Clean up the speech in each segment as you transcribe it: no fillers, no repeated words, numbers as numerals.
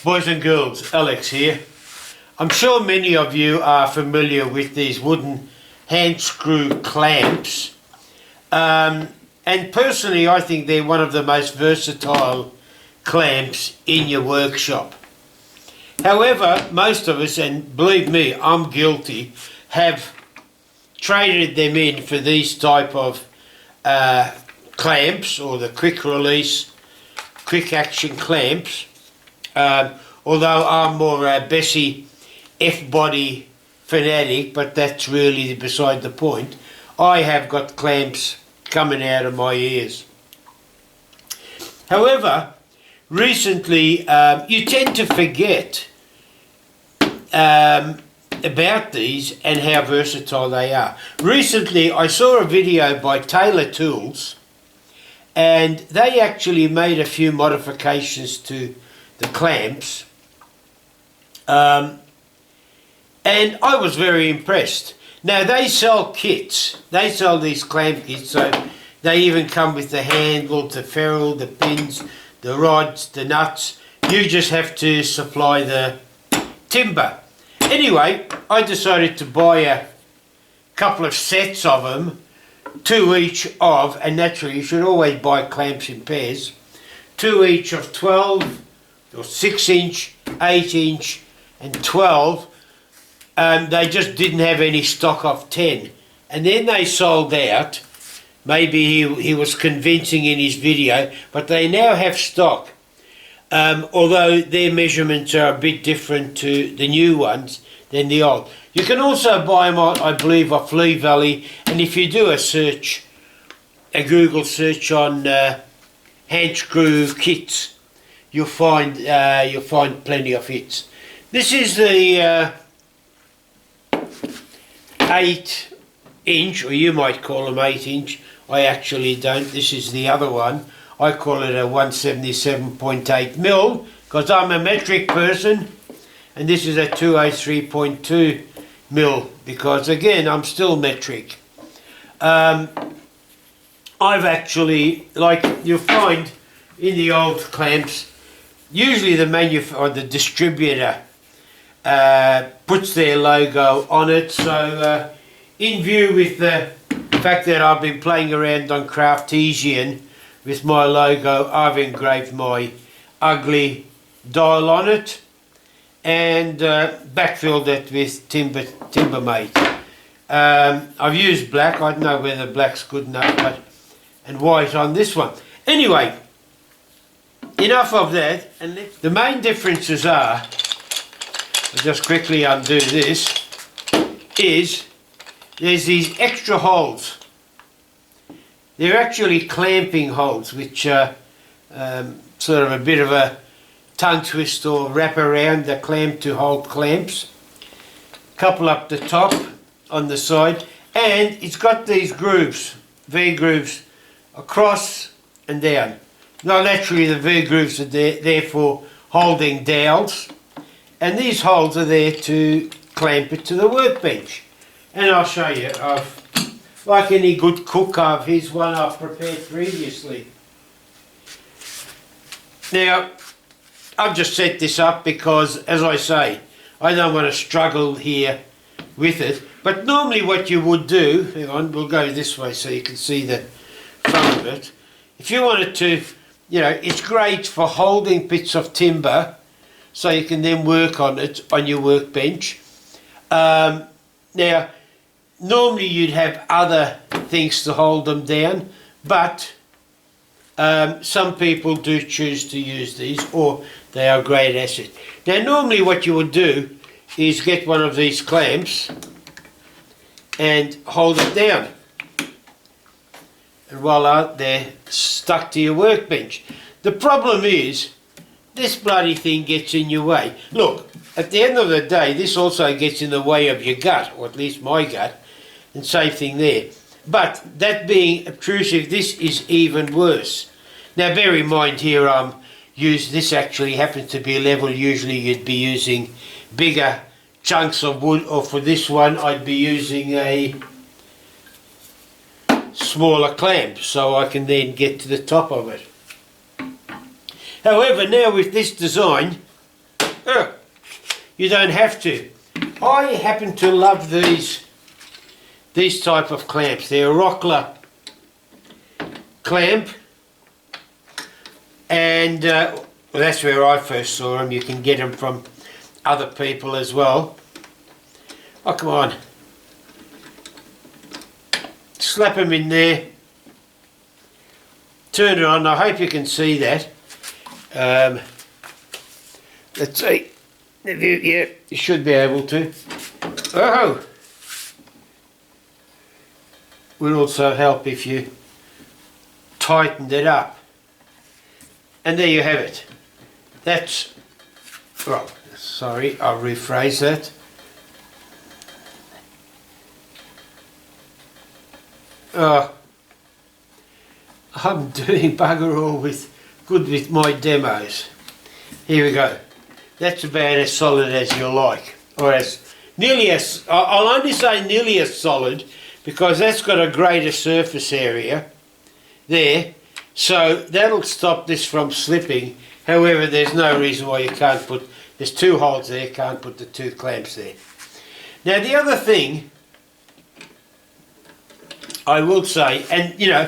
Boys and girls, Alex here. I'm sure many of you are familiar with these wooden hand screw clamps, and personally I think they're one of the most versatile clamps in your workshop. However, most of us, and believe me, I'm guilty, have traded them in for these type of clamps, or the quick release, quick action clamps. Although I'm more a Bessie F-body fanatic, but that's really beside the point. I have got clamps coming out of my ears. However, recently you tend to forget about these and how versatile they are. Recently I saw a video by Taylor Tools, and they actually made a few modifications to the clamps, and I was very impressed. Now they sell kits, they sell these clamp kits, so they even come with the handle, the ferrule, the pins, the rods, the nuts. You just have to supply the timber. Anyway, I decided to buy a couple of sets of them, 2 each of, and naturally you should always buy clamps in pairs, 2 each of 12 or 6 inch, 8 inch and 12. They just didn't have any stock of 10, and then they sold out. Maybe he was convincing in his video, but they now have stock, although their measurements are a bit different to the new ones than the old. You can also buy them, I believe, off Lee Valley, and if you do a search, a Google search on hand screw kits, you'll find plenty of hits. This is the 8 inch, or you might call them 8 inch. I actually don't. This is the other one. I call it a 177.8 mil because I'm a metric person, and this is a 203.2 mil because, again, I'm still metric. I've actually, like you'll find in the old clamps, usually the distributor puts their logo on it. So in view with the fact that I've been playing around on Craftesian with my logo, I've engraved my ugly dial on it and backfilled it with Timbermate. I've used black. I don't know whether black's good enough, and white on this one. Anyway, enough of that. And the main differences are, I'll just quickly undo this, is there's these extra holes. They're actually clamping holes, which are sort of a bit of a tongue twist or wrap around the clamp to hold clamps. Couple up the top on the side, and it's got these grooves, V grooves, across and down. Now naturally the V grooves are there for holding dowels, and these holes are there to clamp it to the workbench. And I'll show you, like any good cook, here's one I've prepared previously. Now, I've just set this up because, as I say, I don't want to struggle here with it. But normally what you would do, hang on, we'll go this way so you can see the front of it. If you wanted to, you know, it's great for holding bits of timber so you can then work on it on your workbench. Now, normally you'd have other things to hold them down, but some people do choose to use these, or they are a great asset. Now normally what you would do is get one of these clamps and hold it down, and voila, they're stuck to your workbench. The problem is this bloody thing gets in your way. Look, at the end of the day, this also gets in the way of your gut, or at least my gut, and same thing there. But that being obtrusive, this is even worse. Now bear in mind here, this actually happens to be a level. Usually you'd be using bigger chunks of wood, or for this one I'd be using a smaller clamp so I can then get to the top of it. However, now with this design, You don't have to. I happen to love these type of clamps. They're a Rockler clamp, and well, that's where I first saw them. You can get them from other people as well. Oh, come on. Slap them in there. Turn it on. I hope you can see that. Let's see. Yeah, you should be able to. Oh! Would also help if you tightened it up. And there you have it. That's, well, sorry, I'll rephrase that. I'm doing bugger all with my demos. Here we go. That's about as solid as you like, or as nearly as, I'll only say nearly as solid because that's got a greater surface area there, so that'll stop this from slipping. However, there's no reason why you can't put, there's two holes there, can't put the two clamps there. Now the other thing I will say, and you know,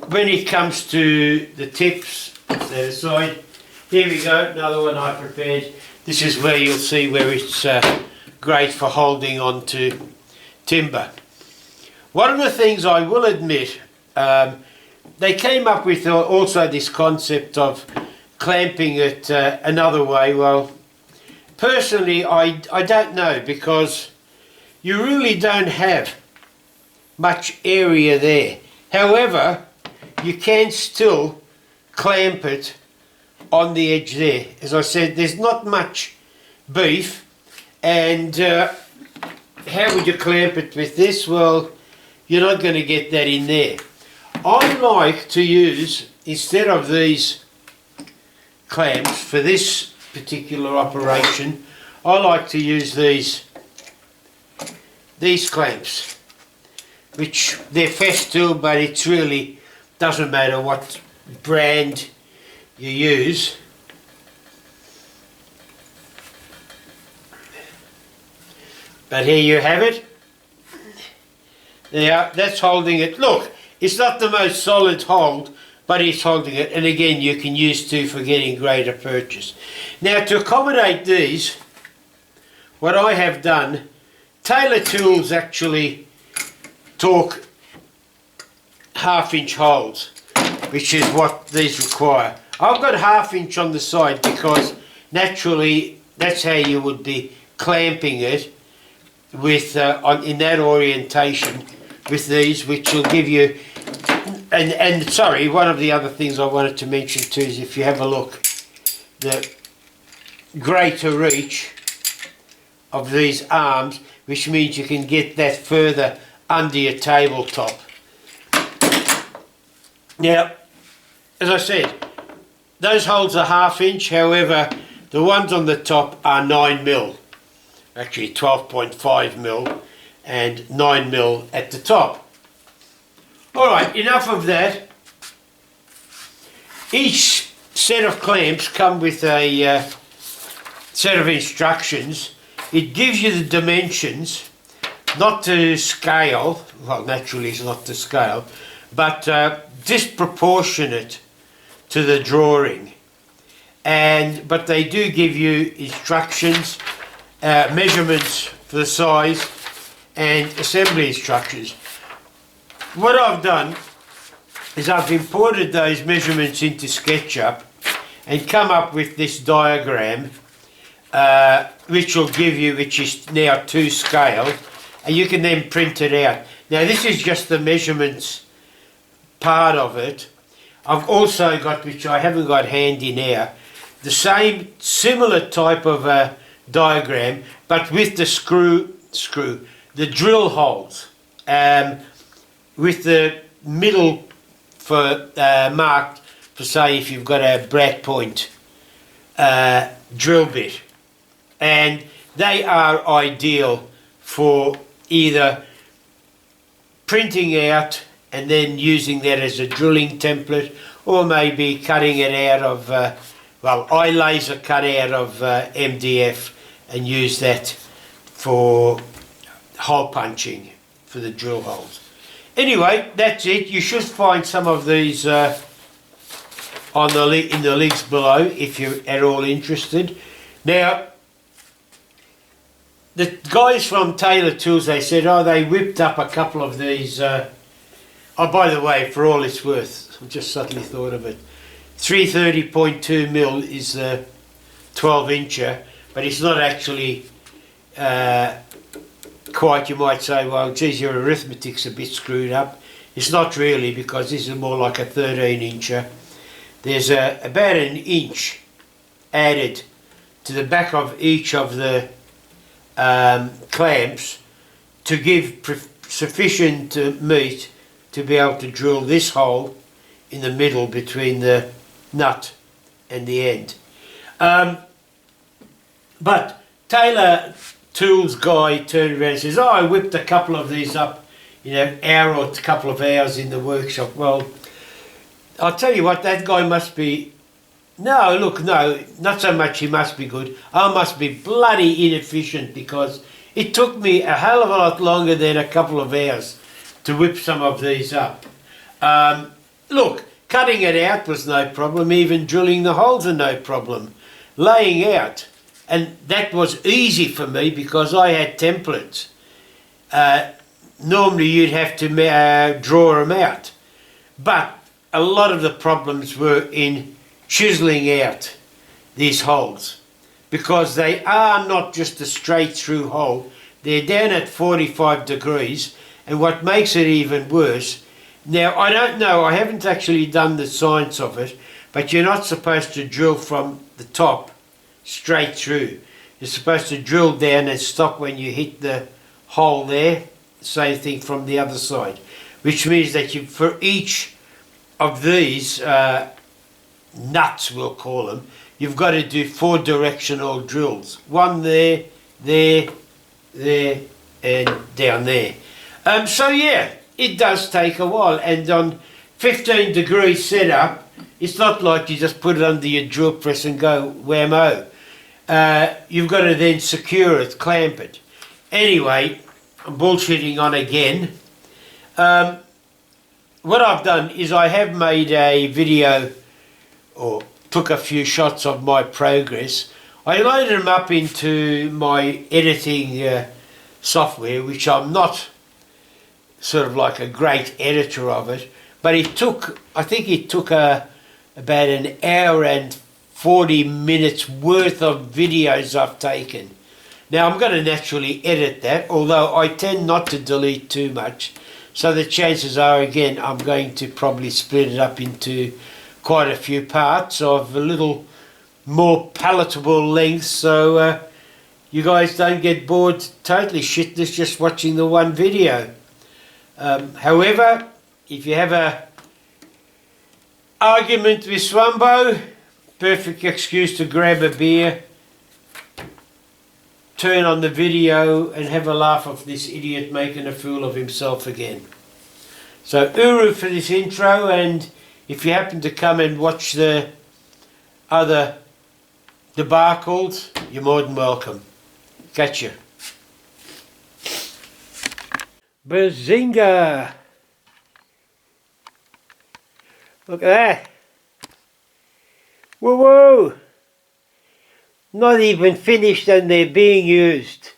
when it comes to the tips, that aside, here we go, another one I prepared. This is where you'll see where it's great for holding on to timber. One of the things I will admit, they came up with also this concept of clamping it another way. Well, personally I don't know, because you really don't have much area there. However, you can still clamp it on the edge there. As I said, there's not much beef, and how would you clamp it with this? Well, you're not going to get that in there. I like to use, instead of these clamps for this particular operation, I like to use these clamps, which they're Festool, but it's really doesn't matter what brand you use. But here you have it. Now that's holding it. Look, it's not the most solid hold, but it's holding it, and again you can use two for getting greater purchase. Now to accommodate these, what I have done, Taylor Tools actually talk 1/2 inch holes, which is what these require. I've got 1/2 inch on the side because naturally that's how you would be clamping it, with in that orientation with these, which will give you, and sorry, one of the other things I wanted to mention too is, if you have a look, the greater reach of these arms, which means you can get that further under your tabletop. Now, as I said, those holes are 1/2 inch, however the ones on the top are 9mm, actually 12.5mm and 9mm at the top. Alright, enough of that. Each set of clamps come with a set of instructions. It gives you the dimensions, not to scale, well naturally it's not to scale, but disproportionate to the drawing. But they do give you instructions, measurements for the size, and assembly instructions. What I've done is I've imported those measurements into Sketchup and come up with this diagram, which will give you, which is now to scale, and you can then print it out. Now this is just the measurements part of it. I've also got, which I haven't got handy now, the same similar type of diagram, but with the the drill holes, with the middle for marked for, say, if you've got a Brat Point drill bit, and they are ideal for either printing out and then using that as a drilling template, or maybe cutting it out of well, I laser cut out of MDF and use that for hole punching for the drill holes. Anyway, that's it. You should find some of these in the links below if you're at all interested. Now, the guys from Taylor Tools, they said, oh, they whipped up a couple of these. Oh, by the way, for all it's worth, I just suddenly thought of it. 330.2mm is the 12-incher, but it's not actually quite, you might say, well, geez, your arithmetic's a bit screwed up. It's not really, because this is more like a 13-incher. There's about an inch added to the back of each of the clamps to give sufficient meat to be able to drill this hole in the middle between the nut and the end. But Taylor Tools guy turned around and says, oh, I whipped a couple of these up in an hour or a couple of hours in the workshop. Well, I'll tell you what, that guy must be, no, look, no, not so much he must be good, I must be bloody inefficient, because it took me a hell of a lot longer than a couple of hours to whip some of these up. Look, cutting it out was no problem, even drilling the holes are no problem. Laying out, and that was easy for me because I had templates. Normally you'd have to draw them out, but a lot of the problems were in chiseling out these holes, because they are not just a straight through hole, they're down at 45 degrees, and what makes it even worse, now I don't know, I haven't actually done the science of it, but you're not supposed to drill from the top straight through. You're supposed to drill down and stop when you hit the hole there, same thing from the other side, which means that you, for each of these nuts, we'll call them, you've got to do 4 directional drills. One there, there, there, and down there. So yeah, it does take a while, and on 15 degree setup, it's not like you just put it under your drill press and go whammo. You've got to then secure it, clamp it. Anyway, I'm bullshitting on again. What I've done is I have made a video, or took a few shots of my progress. I loaded them up into my editing software, which I'm not sort of like a great editor of it, but it took, I think it took about an hour and 40 minutes worth of videos I've taken. Now I'm going to naturally edit that, although I tend not to delete too much, so the chances are, again, I'm going to probably split it up into quite a few parts of a little more palatable length, so you guys don't get bored totally shitless just watching the one video. However, if you have a argument with Swambo, perfect excuse to grab a beer, turn on the video and have a laugh of this idiot making a fool of himself again. So Uru for this intro, and if you happen to come and watch the other debacles, you're more than welcome. Catch you. Bazinga! Look at that! Whoa, whoa! Not even finished and they're being used.